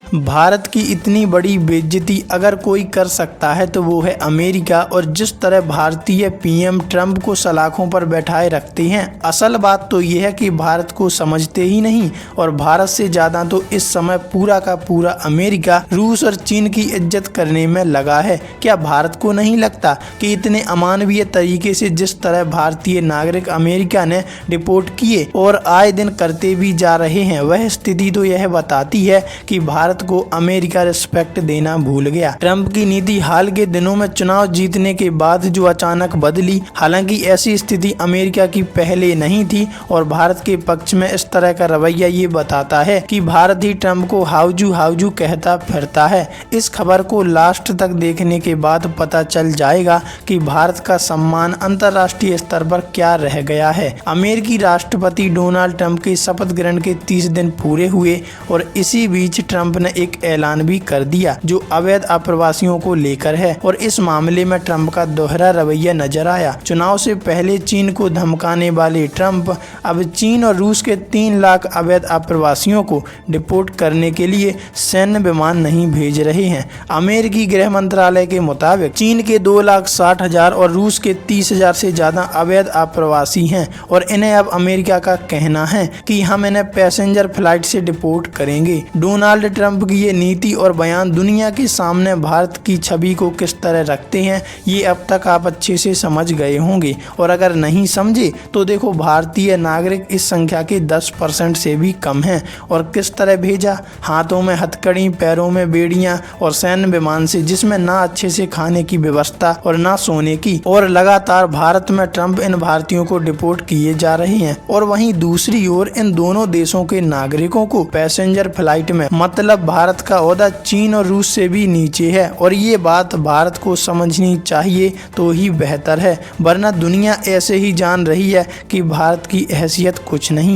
भारत की इतनी बड़ी बेइज्जती अगर कोई कर सकता है तो वो है अमेरिका। और जिस तरह भारतीय पीएम ट्रंप को सलाखों पर बैठाए रखते हैं, असल बात तो ये है कि भारत को समझते ही नहीं। और भारत से ज़्यादा तो इस समय पूरा का पूरा अमेरिका, रूस और चीन की इज्जत करने में लगा है। क्या भारत को नहीं लगता कि इतने अमानवीय तरीके से जिस तरह भारतीय नागरिक अमेरिका ने डिपोर्ट किए और आए दिन करते भी जा रहे हैं, वह स्थिति तो यह बताती है कि भारत को अमेरिका रिस्पेक्ट देना भूल गया। ट्रंप की नीति हाल के दिनों में चुनाव जीतने के बाद जो अचानक बदली, हालांकि ऐसी स्थिति अमेरिका की पहले नहीं थी। और भारत के पक्ष में इस तरह का रवैया ये बताता है कि भारत ही ट्रंप को हाउजू कहता फिरता है। इस खबर को लास्ट तक देखने के बाद पता चल जाएगा कि भारत का सम्मान अंतर्राष्ट्रीय स्तर पर क्या रह गया है। अमेरिकी राष्ट्रपति डोनाल्ड ट्रंप के शपथ ग्रहण के 30 दिन पूरे हुए और इसी बीच ट्रंप ने एक ऐलान भी कर दिया जो अवैध अप्रवासियों को लेकर है। और इस मामले में ट्रंप का दोहरा रवैया नजर आया। चुनाव से पहले चीन को धमकाने वाले ट्रंप अब चीन और रूस के 3 लाख अवैध अप्रवासियों को डिपोर्ट करने के लिए सैन्य विमान नहीं भेज रहे हैं। अमेरिकी गृह मंत्रालय के मुताबिक चीन के 2,60,000 और रूस के 30,000 से ज्यादा अवैध अप्रवासी हैं। और इन्हें अब अमेरिका का कहना है कि हम इन्हें पैसेंजर फ्लाइट से डिपोर्ट करेंगे। डोनाल्ड ट्रंप की ये नीति और बयान दुनिया के सामने भारत की छवि को किस तरह रखते हैं, ये अब तक आप अच्छे से समझ गए होंगे। और अगर नहीं समझे तो देखो, भारतीय नागरिक इस संख्या के 10% से भी कम हैं। और किस तरह भेजा, हाथों में हथकड़ी, पैरों में बेड़ियां और सैन्य विमान से, जिसमें ना अच्छे से खाने की व्यवस्था और ना सोने की। और लगातार भारत में ट्रंप इन भारतीयों को डिपोर्ट किए जा रहे हैं। और वहीं दूसरी ओर इन दोनों देशों के नागरिकों को पैसेंजर फ्लाइट में, मतलब भारत का ओहदा चीन और रूस से भी नीचे है। और ये बात भारत को समझनी चाहिए तो ही बेहतर है, वरना दुनिया ऐसे ही जान रही है कि भारत की हैसियत कुछ नहीं।